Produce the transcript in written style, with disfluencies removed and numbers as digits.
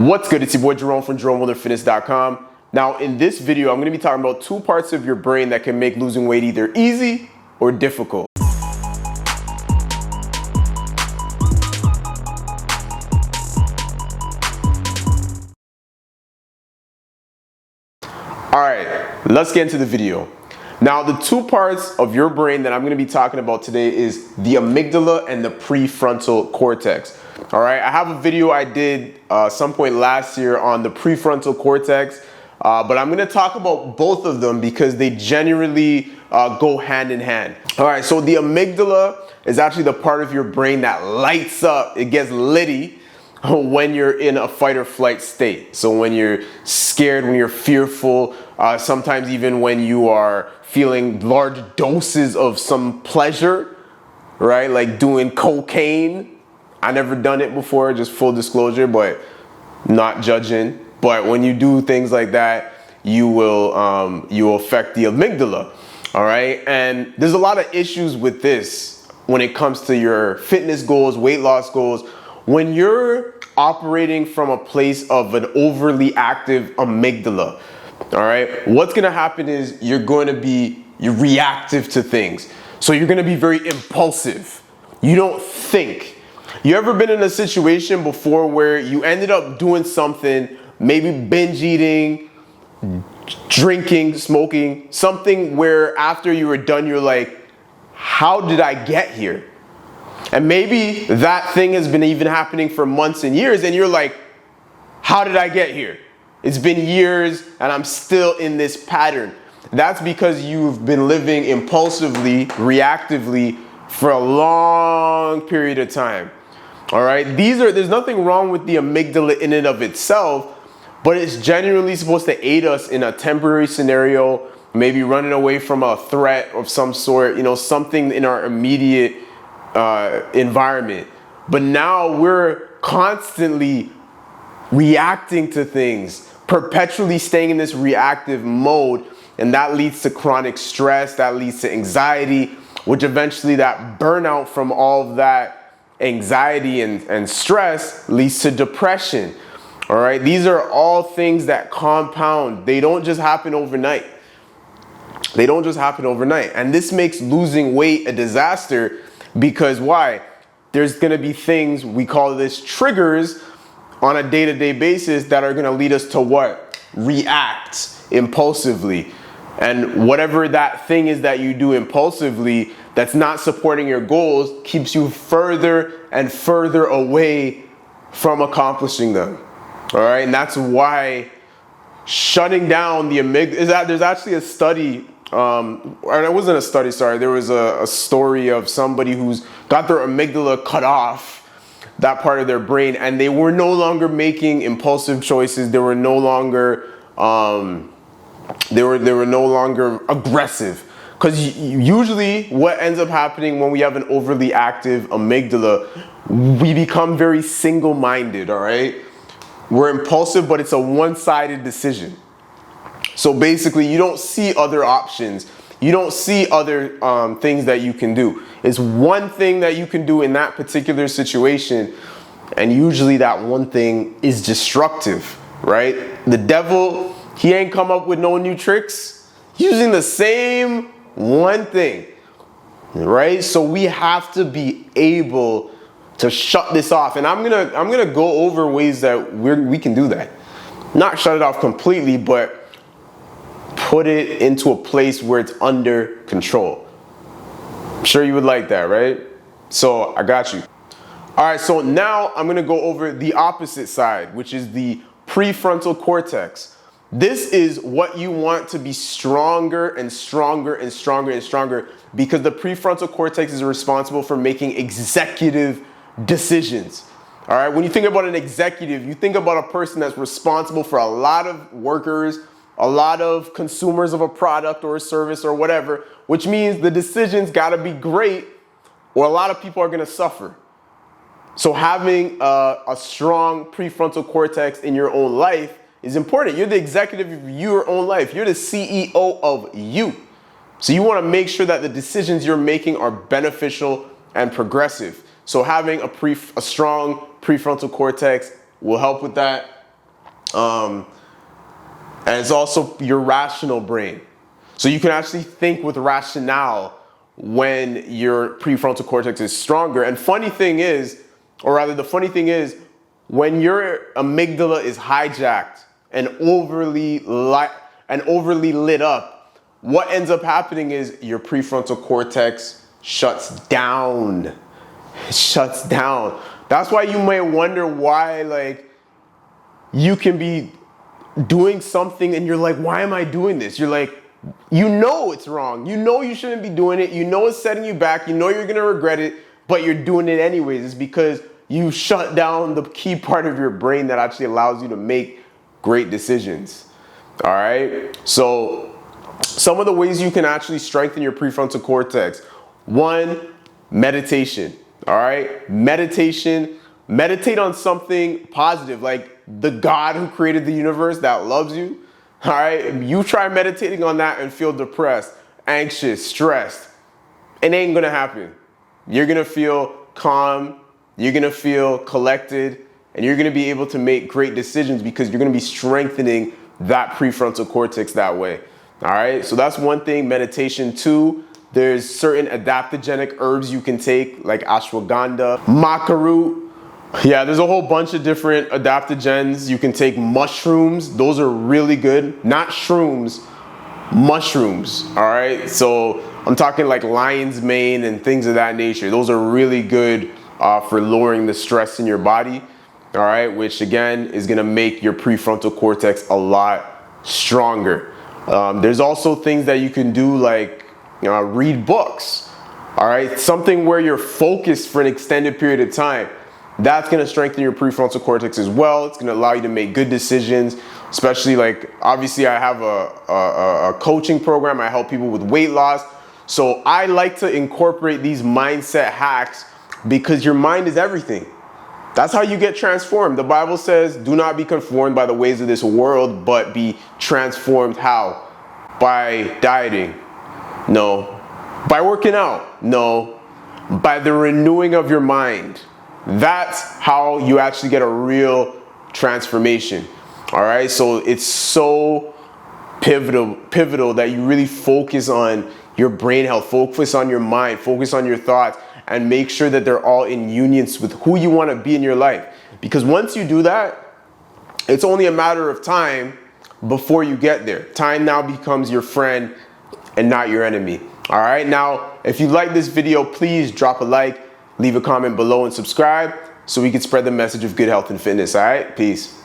What's good? It's your boy Jerome from JeromeWilderFitness.com. Now in this video, I'm going to be talking about two parts of your brain that can make losing weight either easy or difficult. Alright, let's get into the video. Now the two parts of your brain that I'm going to be talking about today is the amygdala and the prefrontal cortex. Alright, I have a video I did some point last year on the prefrontal cortex, but I'm going to talk about both of them because they generally go hand in hand. Alright, so the amygdala is actually the part of your brain that lights up, it gets litty when you're in a fight or flight state. So when you're scared, when you're fearful, sometimes even when you are feeling large doses of some pleasure, right? Like doing cocaine. I never done it before, just full disclosure, but not judging. But when you do things like that, you will affect the amygdala, all right? And there's a lot of issues with this when it comes to your fitness goals, weight loss goals. When you're operating from a place of an overly active amygdala, all right, what's gonna happen is you're reactive to things. So you're gonna be very impulsive. You don't think. You ever been in a situation before where you ended up doing something, maybe binge eating, drinking, smoking, something where after you were done, you're like, how did I get here? And maybe that thing has been even happening for months and years, and you're like, how did I get here? It's been years and I'm still in this pattern. That's because you've been living impulsively, reactively for a long period of time. All right, there's nothing wrong with the amygdala in and of itself, but it's generally supposed to aid us in a temporary scenario, maybe running away from a threat of some sort, something in our immediate environment. But now we're constantly reacting to things, perpetually staying in this reactive mode, and that leads to chronic stress, that leads to anxiety, which eventually that burnout from all of that anxiety and stress leads to depression. All right, these are all things that compound. They don't just happen overnight. They don't just happen overnight. And this makes losing weight a disaster because why? There's going to be things, we call this triggers on a day-to-day basis that are going to lead us to what? React impulsively. And whatever that thing is that you do impulsively that's not supporting your goals keeps you further and further away from accomplishing them. All right, and that's why shutting down the amygdala, there's actually a study, or it wasn't a study, sorry, there was a story of somebody who's got their amygdala cut off, that part of their brain, and they were no longer making impulsive choices. They were no longer they were no longer aggressive. Because usually what ends up happening when we have an overly active amygdala, we become very single-minded, all right? We're impulsive, but it's a one-sided decision. So basically, you don't see other options. You don't see other things that you can do. It's one thing that you can do in that particular situation, and usually that one thing is destructive, right? The devil, he ain't come up with no new tricks. Using the same one thing, right? So we have to be able to shut this off, and I'm gonna go over ways that we can do that. Not shut it off completely, but put it into a place where it's under control. I'm sure you would like that, right? So I got you. All right, so now I'm gonna go over the opposite side, which is the prefrontal cortex. This is what you want to be stronger and stronger and stronger and stronger, because the prefrontal cortex is responsible for making executive decisions. All right, when you think about an executive, you think about a person that's responsible for a lot of workers, a lot of consumers of a product or a service or whatever, which means the decisions got to be great or a lot of people are going to suffer. So having a strong prefrontal cortex in your own life is important. You're the executive of your own life. You're the CEO of you. So you want to make sure that the decisions you're making are beneficial and progressive. So having a strong prefrontal cortex will help with that. And it's also your rational brain. So you can actually think with rationale when your prefrontal cortex is stronger. And the funny thing is, when your amygdala is hijacked and overly lit up, what ends up happening is your prefrontal cortex shuts down. It shuts down. That's why you may wonder why, like, you can be doing something and you're like, why am I doing this? You're like, you know it's wrong. You know you shouldn't be doing it. You know it's setting you back. You know you're going to regret it, but you're doing it anyways. It's because you shut down the key part of your brain that actually allows you to make great decisions. All right. So some of the ways you can actually strengthen your prefrontal cortex. One, meditation. All right. Meditate on something positive, like the God who created the universe that loves you. All right. You try meditating on that and feel depressed, anxious, stressed. It ain't going to happen. You're going to feel calm. You're going to feel collected, and you're going to be able to make great decisions because you're going to be strengthening that prefrontal cortex that way. All right. So that's one thing, meditation. Two, there's certain adaptogenic herbs you can take like ashwagandha, maca root. Yeah, there's a whole bunch of different adaptogens. You can take mushrooms. Those are really good. Not shrooms, mushrooms. All right. So I'm talking like lion's mane and things of that nature. Those are really good for lowering the stress in your body. All right. Which again is going to make your prefrontal cortex a lot stronger. There's also things that you can do like read books. All right. Something where you're focused for an extended period of time. That's going to strengthen your prefrontal cortex as well. It's going to allow you to make good decisions, especially like, obviously I have a coaching program. I help people with weight loss. So I like to incorporate these mindset hacks because your mind is everything. That's how you get transformed. The Bible says, do not be conformed by the ways of this world, but be transformed how? By dieting? No. By working out? No. By the renewing of your mind. That's how you actually get a real transformation. All right. So it's so pivotal that you really focus on your brain health, focus on your mind, focus on your thoughts, and make sure that they're all in union with who you want to be in your life. Because once you do that, it's only a matter of time before you get there. Time now becomes your friend and not your enemy. All right. Now, if you like this video, please drop a like. Leave a comment below and subscribe so we can spread the message of good health and fitness. All right, peace.